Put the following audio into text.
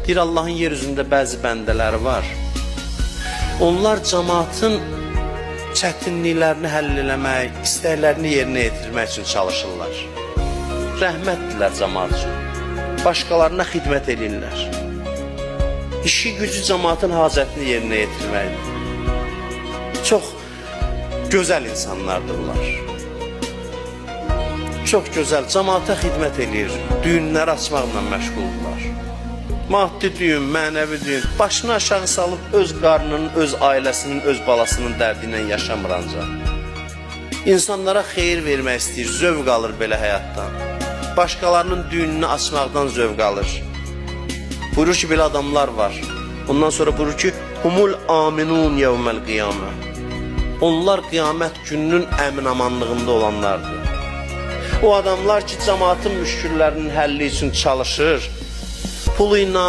Deyir, Allahın yer üzündə bəzi bəndələri var. Onlar cəmaatın çətinliklərini həll eləmək, istəklərini yerinə yetirmək üçün çalışırlar. Rəhmətdirlər cəmaat üçün. Başqalarına xidmət edirlər. İşi gücü cəmaatın hacətini yerinə yetirməkdir. Çox gözəl insanlardırlar. Çox gözəl, cəmaata xidmət edir, düyünləri açmaqla məşğuldurlar. Maddi düyün, mənəvi düyün, başını aşağı salıb öz qarnının, öz ailəsinin, öz balasının dərdi ilə yaşamır ancaq. İnsanlara xeyir vermək istəyir, zövq alır belə həyatdan. Başqalarının düyününü açmaqdan zövq alır. Buyurur ki, belə adamlar var. Ondan sonra buyurur ki, humul aminun yevməl qiyamə. Onlar qiyamət gününün əmin-amanlığında olanlardır. O adamlar ki, cəmaatın müşküllərinin həlli üçün çalışır, pulu ilə,